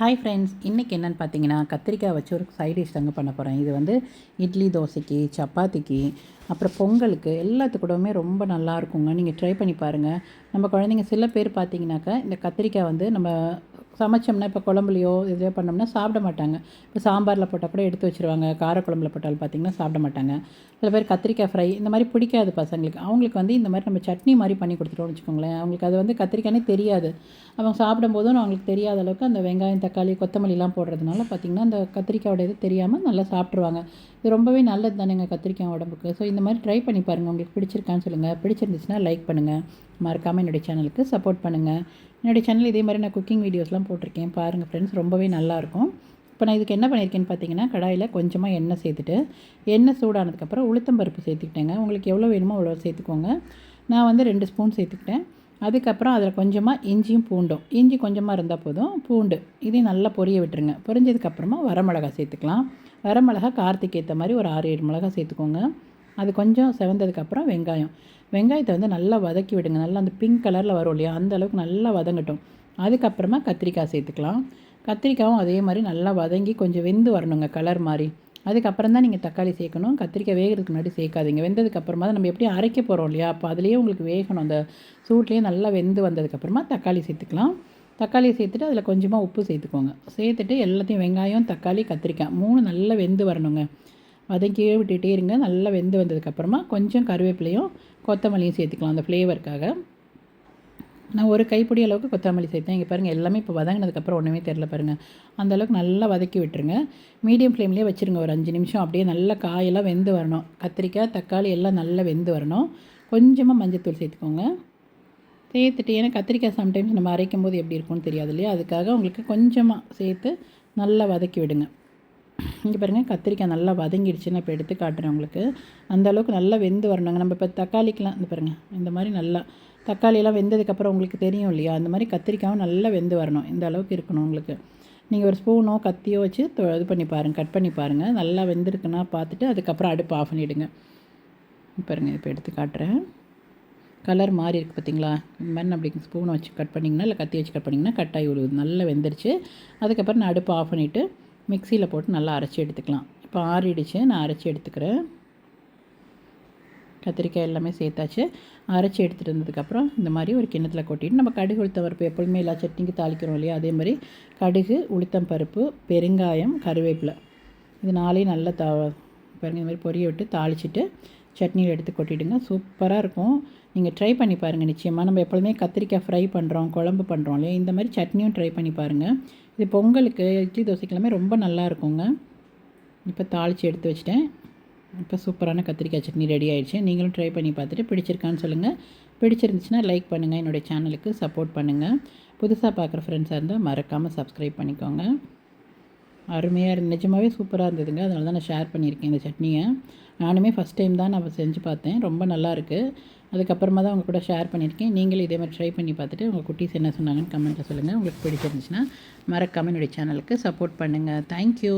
Hi friends, இன்றைக்கி என்னென்னு பார்த்தீங்கன்னா கத்திரிக்காய் வச்சு ஒரு சைட் டிஷ் தாங்க பண்ண போகிறேன். இது வந்து இட்லி, தோசைக்கு, சப்பாத்திக்கு, அப்புறம் பொங்கலுக்கு எல்லாத்துக்கூடவுமே ரொம்ப நல்லா இருக்குங்க. நீங்கள் ட்ரை பண்ணி பாருங்கள். நம்ம குழந்தைங்க சில பேர் பார்த்தீங்கன்னாக்கா இந்த கத்திரிக்காய் வந்து நம்ம சமைச்சோம்னா இப்போ குழம்புலையோ இதுலையோ பண்ணோம்னா சாப்பிட மாட்டாங்க. இப்போ சாம்பாரில் போட்டால் கூட எடுத்து வச்சுருவாங்க. காரக்குழம்புல போட்டாலும் பார்த்திங்கன்னா சாப்பிட மாட்டாங்க. சில பேர் கத்திரிக்காய் ஃப்ரை இந்த மாதிரி பிடிக்காது பசங்களுக்கு. அவங்களுக்கு வந்து இந்த மாதிரி நம்ம சட்னி மாதிரி பண்ணி கொடுத்துட்டோம்னு வச்சுக்கோங்களேன், அவங்களுக்கு அது வந்து கத்திரிக்காய்னே தெரியாது. அவங்க சாப்பிடும்போதும் அவங்களுக்கு தெரியாத அளவுக்கு அந்த வெங்காயம், தக்காளி, கொத்தமல்லிலாம் போடுறதுனால பார்த்திங்கன்னா அந்த கத்திரிக்காயோட இது தெரியாமல் நல்லா சாப்பிட்ருவாங்க. இது ரொம்பவே நல்லது தானேங்க கத்திரிக்காய் உடம்புக்கு. ஸோ இந்த மாதிரி ட்ரை பண்ணி பாருங்கள். உங்களுக்கு பிடிச்சிருக்கான்னு சொல்லுங்கள். பிடிச்சிருந்துச்சுன்னா லைக் பண்ணுங்கள். மறக்காமல் என்னுடைய சேனலுக்கு சப்போர்ட் பண்ணுங்கள். என்னுடைய சேனல் இதே மாதிரி நான் குக்கிங் வீடியோஸ்லாம் போட்டிருக்கேன், பாருங்கள் ஃப்ரெண்ட்ஸ். ரொம்பவே நல்லாயிருக்கும். இப்போ நான் இதுக்கு என்ன பண்ணியிருக்கேன்னு பார்த்தீங்கன்னா, கடாயில் கொஞ்சமாக எண்ணெய் சேர்த்துட்டு, எண்ணெய் சூடானதுக்கப்புறம் உளுத்தம்பருப்பு சேர்த்துக்கிட்டேங்க. உங்களுக்கு எவ்வளோ வேணுமோ அவ்வளோ சேர்த்துக்கோங்க. நான் வந்து 2 ஸ்பூன் சேர்த்துக்கிட்டேன். அதுக்கப்புறம் அதில் கொஞ்சமாக இஞ்சியும் பூண்டும், இஞ்சி கொஞ்சமாக இருந்தால் போதும், பூண்டு இதையும் நல்லா பொரிய விட்டுருங்க. பொரிஞ்சதுக்கப்புறமா வரமிளகா சேர்த்துக்கலாம். வரமிளகா காரத்துக்கு ஏற்ற மாதிரி ஒரு 6-7 மிளகா சேர்த்துக்கோங்க. அது கொஞ்சம் செவந்ததுக்கப்புறம் வெங்காயத்தை வந்து நல்லா வதக்கி விடுங்க. நல்லா அந்த பிங்க் கலரில் வரும் இல்லையா, அந்த அளவுக்கு நல்லா வதங்கட்டும். அதுக்கப்புறமா கத்திரிக்காய் சேர்த்துக்கலாம். கத்திரிக்காயும் அதே மாதிரி நல்லா வதங்கி கொஞ்சம் வெந்து வரணுங்க கலர் மாதிரி. அதுக்கப்புறம் தான் நீங்கள் தக்காளி சேர்க்கணும். கத்திரிக்காய் வேகிறதுக்கு முன்னாடி சேர்க்காதீங்க. வெந்ததுக்கப்புறமா தான் நம்ம எப்படி அரைக்க போகிறோம் இல்லையா, அப்போ அதுலேயே உங்களுக்கு வேகணும். அந்த சூட்லேயே நல்லா வெந்து வந்ததுக்கப்புறமா தக்காளி சேர்த்துக்கலாம். தக்காளியை சேர்த்துட்டு அதில் கொஞ்சமாக உப்பு சேர்த்துக்கோங்க. சேர்த்துட்டு எல்லாத்தையும் வெங்காயம், தக்காளி, கத்திரிக்காய் 3 நல்லா வெந்து வரணுங்க. வதக்கியே விட்டுகிட்டே இருங்க. நல்லா வெந்து வந்ததுக்கப்புறமா கொஞ்சம் கருவேப்பிலையும் கொத்தமல்லியும் சேர்த்துக்கலாம் அந்த ஃப்ளேவருக்காக. நான் ஒரு கைப்பிடி அளவுக்கு கொத்தமல்லி சேர்த்தேன். இங்கே பாருங்கள், எல்லாமே இப்போ வதங்கினதுக்கப்புறம் ஒன்றுமே தெரில பாருங்கள். அந்தளவுக்கு நல்லா வதக்கி விட்டுருங்க. மீடியம் ஃப்ளேம்லேயே வச்சுருங்க. ஒரு 5 நிமிஷம் அப்படியே நல்லா காயெல்லாம் வெந்து வரணும். கத்திரிக்காய், தக்காளி எல்லாம் நல்லா வெந்து வரணும். கொஞ்சமாக மஞ்சள்தூள் சேர்த்துக்கோங்க. சேர்த்துட்டு, ஏன்னா கத்திரிக்காய் சம்டைம்ஸ் நம்ம அரைக்கும் போது எப்படி இருக்கும்னு தெரியாது இல்லையா, அதுக்காக உங்களுக்கு கொஞ்சமாக சேர்த்து நல்லா வதக்கி விடுங்க. இங்கே பாருங்கள், கத்திரிக்காய் நல்லா வதங்கிடுச்சு. நான் இப்போ எடுத்து காட்டுறேன் உங்களுக்கு. அந்தளவுக்கு நல்லா வெந்து வரணுங்க. நம்ம இப்போ தக்காளிக்கெலாம் இந்த பாருங்கள், இந்த மாதிரி நல்லா தக்காளியெல்லாம் வெந்ததுக்கப்புறம் உங்களுக்கு தெரியும் இல்லையா, அந்த மாதிரி கத்திரிக்காயும் நல்லா வெந்து வரணும். இந்த அளவுக்கு இருக்கணும் உங்களுக்கு. நீங்கள் ஒரு ஸ்பூனோ கத்தியோ வச்சு இது பண்ணி பாருங்கள், கட் பண்ணி பாருங்கள். நல்லா வெந்திருக்குன்னா பார்த்துட்டு அதுக்கப்புறம் அடுப்பு ஆஃப் பண்ணிவிடுங்க. பாருங்கள், இப்போ எடுத்து காட்டுறேன். கலர் மாறி இருக்குது பார்த்தீங்களா. இந்த மாதிரி அப்படி ஸ்பூனை வச்சு கட் பண்ணிங்கன்னா இல்லை கத்தி வச்சு கட் பண்ணிங்கன்னா கட்டாகி விடுவது. நல்லா வெந்துருச்சு. அதுக்கப்புறம் நான் அடுப்பு ஆஃப் பண்ணிவிட்டு மிக்சியில் போட்டு நல்லா அரைச்சி எடுத்துக்கலாம். இப்போ ஆறிடுச்சு, நான் அரைச்சி எடுத்துக்கிறேன். கத்திரிக்காய் எல்லாமே சேர்த்தாச்சு. அரைச்சி எடுத்துகிட்டு வந்ததுக்கப்புறம் இந்த மாதிரி ஒரு கிண்ணத்தில் கொட்டிட்டு நம்ம கடுகு, உளுத்தம் பருப்பு எப்பொழுதுமே எல்லா சட்னிக்கு தாளிக்கிறோம் இல்லையா, அதே மாதிரி கடுகு, உளுத்தம் பருப்பு, பெருங்காயம், கருவேப்பிலை இது 4 நல்லா பாருங்கள், இந்த மாதிரி பொரிய விட்டு தாளிச்சிட்டு சட்னியில் எடுத்து கொட்டிவிடுங்க. சூப்பராக இருக்கும். நீங்கள் ட்ரை பண்ணி பாருங்கள் நிச்சயமாக. நம்ம எப்பொழுதுமே கத்திரிக்காய் ஃப்ரை பண்ணுறோம், குழம்பு பண்ணுறோம் இல்லையா, இந்த மாதிரி சட்னியும் ட்ரை பண்ணி பாருங்கள். இது பொங்கலுக்கு, இட்லி, தோசைக்கெல்லாமே ரொம்ப நல்லா இருக்குங்க. இப்போ தாளித்து எடுத்து வச்சுட்டேன். இப்போ சூப்பரான கத்திரிக்காய் சட்னி ரெடி ஆகிடுச்சு. நீங்களும் ட்ரை பண்ணி பார்த்துட்டு பிடிச்சிருக்கான்னு சொல்லுங்கள். பிடிச்சிருந்துச்சுன்னா லைக் பண்ணுங்கள். என்னுடைய சேனலுக்கு சப்போர்ட் பண்ணுங்கள். புதுசாக பார்க்குற ஃப்ரெண்ட்ஸாக இருந்தால் மறக்காமல் சப்ஸ்கிரைப் பண்ணிக்கோங்க. அருமையாக நிஜமாகவே சூப்பராக இருந்ததுங்க. அதனால தான் நான் ஷேர் பண்ணியிருக்கேன் இந்த சட்னியை. நானுமே ஃபஸ்ட் டைம் தான் நான் செஞ்சு பார்த்தேன். ரொம்ப நல்லாயிருக்கு. அதுக்கப்புறமா தான் உங்கள் கூட ஷேர் பண்ணியிருக்கேன். நீங்களும் இதே மாதிரி ட்ரை பண்ணி பார்த்துட்டு உங்கள் குட்டீஸ் என்ன சொன்னாங்கன்னு கமெண்ட்டில் சொல்லுங்கள். உங்களுக்கு பிடிச்சிருந்துச்சுன்னா மறக்காமல் என்னுடைய சேனலுக்கு சப்போர்ட் பண்ணுங்கள். தேங்க்யூ.